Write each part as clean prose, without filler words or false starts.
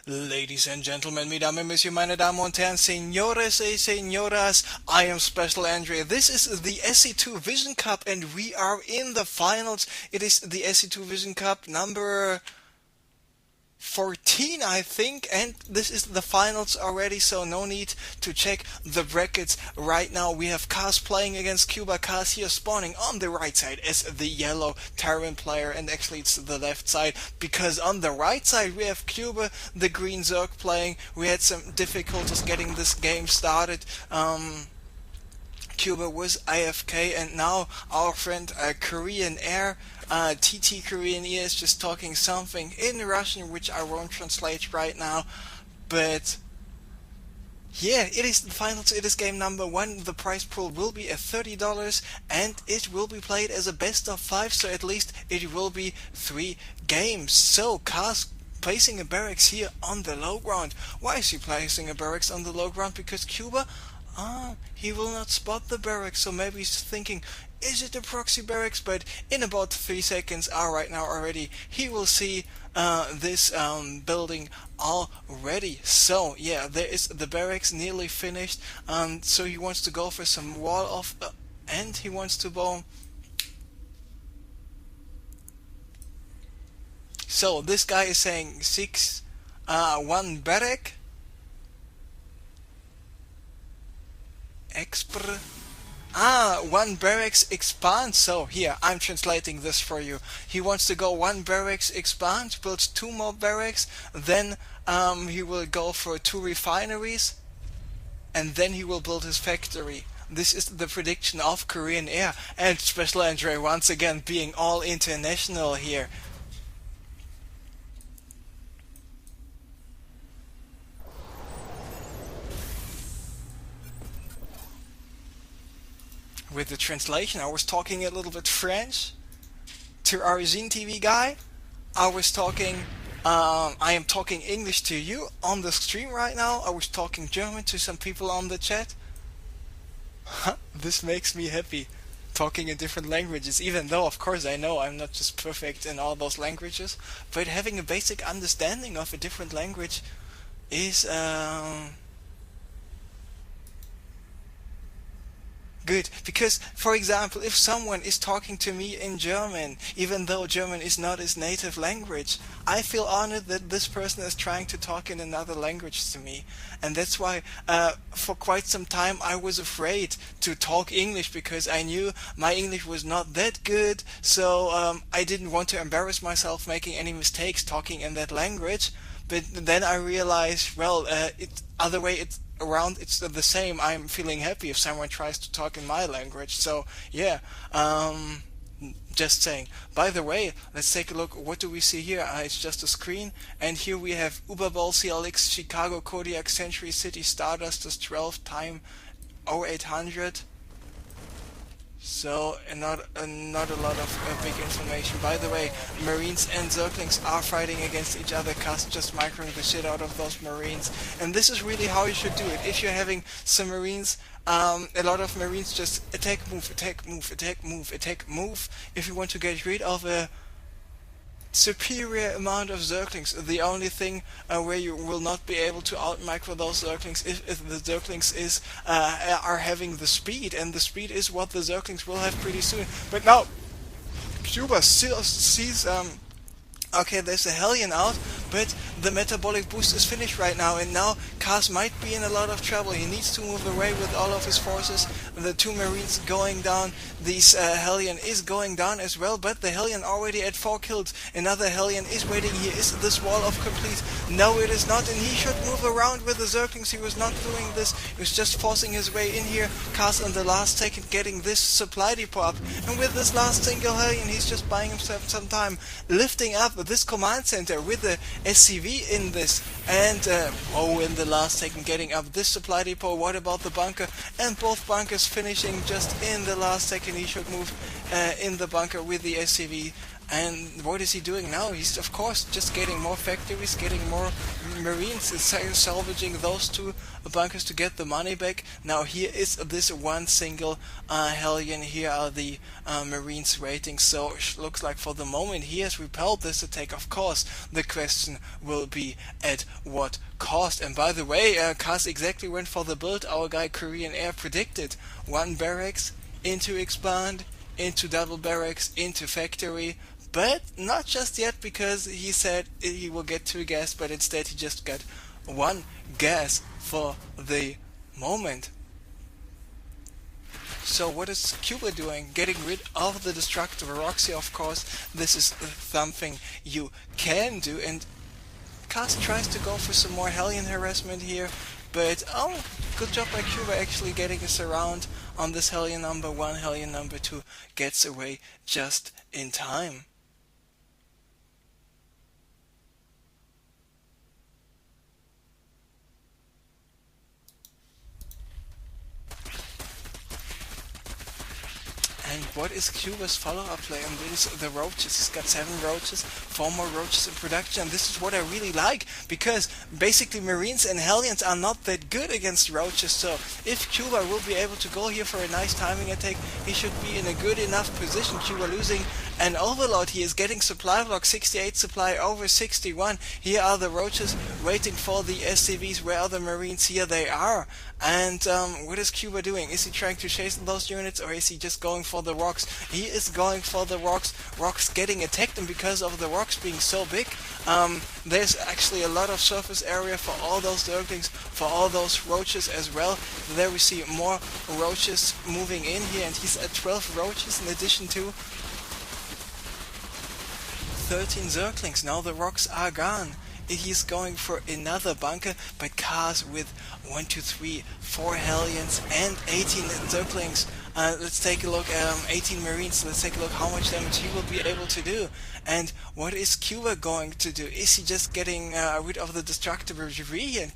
Ladies and gentlemen, mesdames et messieurs, meine Damen und Herren, señores y señoras, I am Special Andre. This is the SC2 Vision Cup and we are in the finals. It is the SC2 Vision Cup number 14, I think, and this is the finals already, so no need to check the brackets right now. We have Kaz playing against Kuba. Kaz here spawning on the right side as the yellow Terran player, and actually it's the left side, because on the right side we have Kuba, the green Zerg, playing. We had some difficulties getting this game started. Kuba was AFK, and now our friend Korean Air, TT Korean Air, is just talking something in Russian, which I won't translate right now. But yeah, it is the finals. It is game number 1. The prize pool will be at $30, and it will be played as a best of 5. So at least it will be 3 games. So Kaz placing a barracks here on the low ground. Why is he placing a barracks on the low ground? Because Kuba, he will not spot the barracks, so maybe he's thinking, is it a proxy barracks? But in about 3 seconds, right now already, he will see this building already. So yeah, there is the barracks nearly finished. So he wants to go for some wall off, and he wants to bomb. So this guy is saying 1 barrack. One barracks expand. So here, I'm translating this for you. He wants to go 1 barracks expand, builds 2 more barracks, then he will go for 2 refineries, and then he will build his factory. This is the prediction of Korean Air, and Special Andre once again being all international here. With the translation, I was talking a little bit French to our Zine TV guy. I am talking English to you on the stream right now. I was talking German to some people on the chat. This makes me happy, talking in different languages, even though of course I know I'm not just perfect in all those languages, but having a basic understanding of a different language is good, because for example, if someone is talking to me in German, even though German is not his native language, I feel honored that this person is trying to talk in another language to me. And that's why for quite some time I was afraid to talk English, because I knew my English was not that good, so I didn't want to embarrass myself making any mistakes talking in that language. But then I realized, well, other way it's around, it's the same. I'm feeling happy if someone tries to talk in my language. So yeah, just saying. By the way, let's take a look. What do we see here? It's just a screen, and here we have Uberball, CLX, Chicago, Kodiak, Century City, Stardust is 12, time 0800. So not a lot of big information. By the way, Marines and Zerglings are fighting against each other. Kaz just microing the shit out of those Marines, and this is really how you should do it. If you're having some Marines, a lot of Marines just attack, move, attack, move, attack, move, attack, move. If you want to get rid of a superior amount of Zerglings, the only thing where you will not be able to out-micro those Zerglings if the Zerglings are having the speed, and the speed is what the Zerglings will have pretty soon. But now, Kuba still sees okay, there's a Hellion out, but the metabolic boost is finished right now, and now Kaz might be in a lot of trouble. He needs to move away with all of his forces. The 2 Marines going down. This Hellion is going down as well, but the Hellion already at 4 kills. Another Hellion is waiting here. Is this wall of complete? No, it is not, and he should move around with the Zerglings. He was not doing this. He was just forcing his way in here. Kaz in the last second getting this supply depot up, and with this last single Hellion, he's just buying himself some time, lifting up this command center with the SCV in this, and in the last second getting up this supply depot. What about the bunker? And both bunkers finishing just in the last second. He should move in the bunker with the SCV. And what is he doing now? He's of course just getting more factories, getting more Marines is salvaging those two bunkers to get the money back. Now here is this one single Hellion. Here are the Marines waiting. So it looks like for the moment he has repelled this attack. Of course, the question will be at what cost. And by the way, Kaz exactly went for the build our guy Korean Air predicted. One barracks into expand, into double barracks, into factory. But not just yet, because he said he will get 2 gas, but instead he just got 1 gas for the moment. So what is Kuba doing? Getting rid of the destructive Roxy, of course. This is something you can do, and Kaz tries to go for some more Hellion harassment here, but good job by Kuba actually getting us around on this Hellion number 1. Hellion number 2 gets away just in time. And what is Kuba's follow-up play? And this is the roaches. He's got 7 roaches, 4 more roaches in production. And this is what I really like, because basically Marines and Hellions are not that good against roaches. So if Kuba will be able to go here for a nice timing attack, he should be in a good enough position. Kuba losing an overload. He is getting supply block, 68 supply over 61. Here are the roaches waiting for the SCVs. Where are the Marines? Here they are. And what is Kuba doing? Is he trying to chase those units, or is he just going for the rocks? He is going for the rocks. Rocks getting attacked, and because of the rocks being so big, there's actually a lot of surface area for all those Zerglings, for all those roaches as well. There we see more roaches moving in here, and he's at 12 roaches in addition to 13 Zerglings. Now the rocks are gone. He's going for another bunker, but Kaz with 1, 2, 3, 4 Hellions and 18 Zerglings. Let's take a look, 18 Marines. Let's take a look how much damage he will be able to do. And what is Kuba going to do? Is he just getting rid of the destructible debris and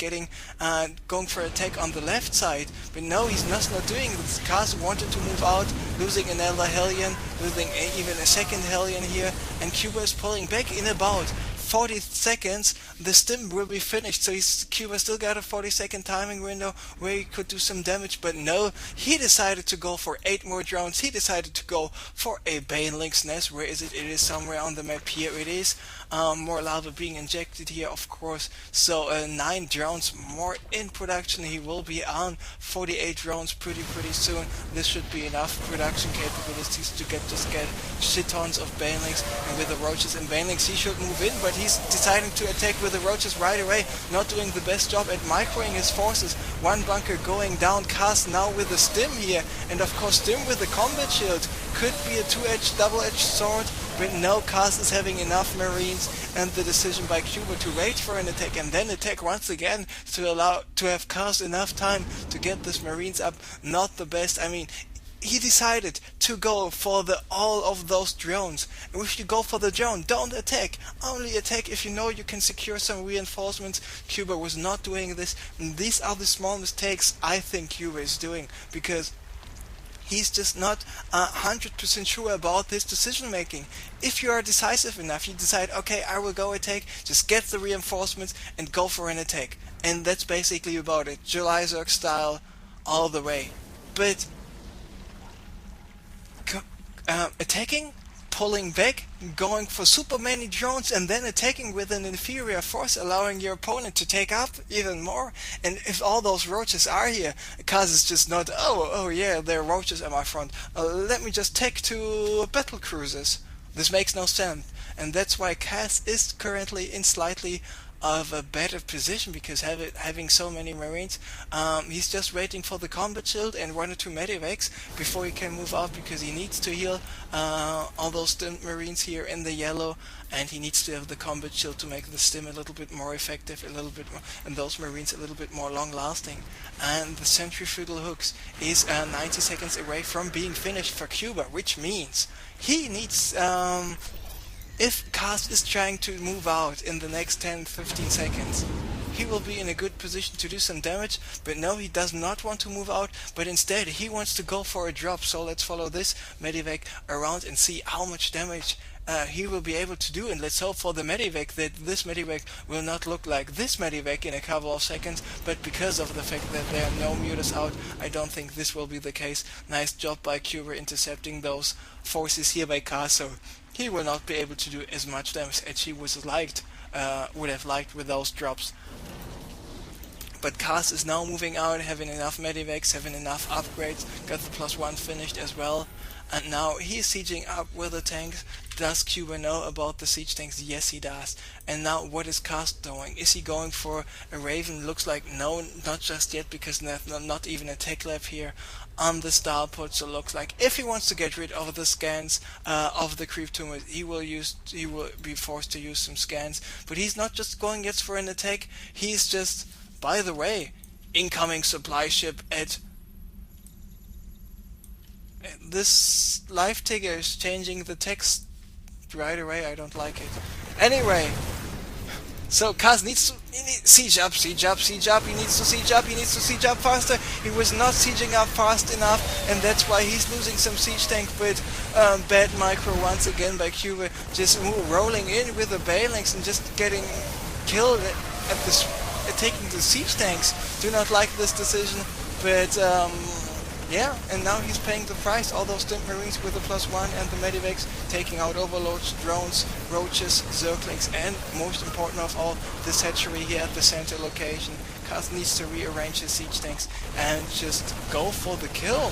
going for attack on the left side? But no, he's not doing this. Kaz wanted to move out, losing another Hellion, losing even a second Hellion here, and Kuba is pulling back in about 40 seconds. The stim will be finished, so Kuba still got a 40-second timing window where he could do some damage, but no, he decided to go for 8 more drones. He decided to go for a Baneling's nest. Where is it? It is somewhere on the map. Here it is. More lava being injected here, of course. So 9 drones more in production. He will be on 48 drones pretty soon. This should be enough production capabilities to get shit tons of Banelings, and with the roaches and Banelings he should move in, but he's deciding to attack with the roaches right away, not doing the best job at microing his forces. 1 bunker going down. Kaz now with the stim here, and of course stim with the combat shield could be a 2-edged, double-edged sword, but no, Kaz is having enough Marines, and the decision by Kuba to wait for an attack and then attack once again to have Kaz enough time to get this Marines up, not the best. I mean, he decided to go for all of those drones. And if you go for the drone, don't attack. Only attack if you know you can secure some reinforcements. Kuba was not doing this. And these are the small mistakes I think Kuba is doing, because he's just not 100% sure about this decision making. If you are decisive enough, you decide, okay, I will go attack, just get the reinforcements and go for an attack. And that's basically about it. July Zerg style all the way. But attacking, pulling back, going for super many drones, and then attacking with an inferior force, allowing your opponent to take up even more. And if all those roaches are here, Kaz is just not, oh yeah, there are roaches at my front, let me just take 2 battle cruisers. This makes no sense, and that's why Kaz is currently in slightly of a better position, because having so many Marines, he's just waiting for the combat shield and 1 or 2 medivacs before he can move out, because he needs to heal all those stim Marines here in the yellow, and he needs to have the combat shield to make the stim a little bit more effective, a little bit more, and those Marines a little bit more long lasting. And the centrifugal hooks is 90 seconds away from being finished for Kuba, which means he needs if Kaz is trying to move out in the next 10-15 seconds, he will be in a good position to do some damage, but no, he does not want to move out, but instead he wants to go for a drop. So let's follow this medivac around and see how much damage he will be able to do. And let's hope for the Medivac that this Medivac will not look like this Medivac in a couple of seconds, but because of the fact that there are no mutas out, I don't think this will be the case. Nice job by Kuba intercepting those forces here by Kaz, so he will not be able to do as much damage as he would have liked with those drops. But Kaz is now moving out, having enough medivacs, having enough upgrades, got the +1 finished as well. And now he's sieging up with the tanks. Does Kuba know about the siege tanks? Yes, he does. And now what is Kaz doing? Is he going for a Raven? Looks like no, not just yet, because there's not even a tech lab here on the starport. So looks like if he wants to get rid of the scans of the creep tumors, he will be forced to use some scans. But he's not just going yet for an attack. He's just, by the way, incoming supply ship at... This live ticker is changing the text right away. I don't like it. Anyway, so Kaz needs to siege up. He needs to siege up faster. He was not sieging up fast enough, and that's why he's losing some siege tank. But bad micro once again by Kuba, just rolling in with the Balinks and just getting killed at this. Taking the siege tanks. Do not like this decision, but yeah, and now he's paying the price. All those stimp marines with the +1 and the medivacs taking out overlords, drones, roaches, zerglings, and most important of all, this hatchery here at the center location. Kaz needs to rearrange his siege tanks and just go for the kill.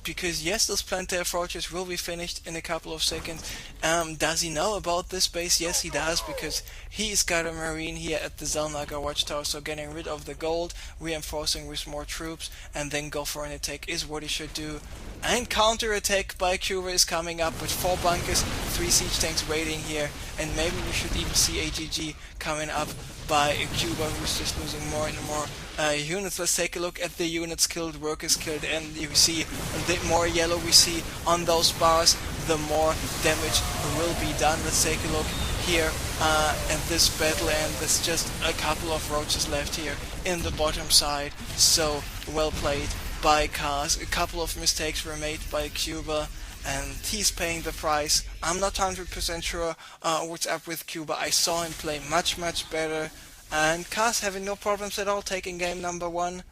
Because yes, those planetary fortress will be finished in a couple of seconds. Does he know about this base? Yes, he does, because he's got a marine here at the Zelnaga watchtower. So getting rid of the gold, reinforcing with more troops, and then go for an attack is what he should do. And counter-attack by Kuba is coming up with 4 bunkers, 3 siege tanks waiting here, and maybe we should even see AGG coming up by Kuba, who's just losing more and more units. Let's take a look at the units killed, workers killed, and you see the more yellow we see on those bars, the more damage will be done. Let's take a look here at this battle, and there's just a couple of roaches left here in the bottom side. So well played by Kaz. A couple of mistakes were made by Kuba, and he's paying the price. I'm not 100% sure what's up with Kuba. I saw him play much better, and Kaz having no problems at all taking game number 1,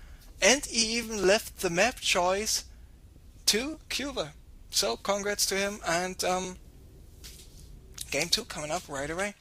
and he even left the map choice to Kuba. So congrats to him, and game 2 coming up right away.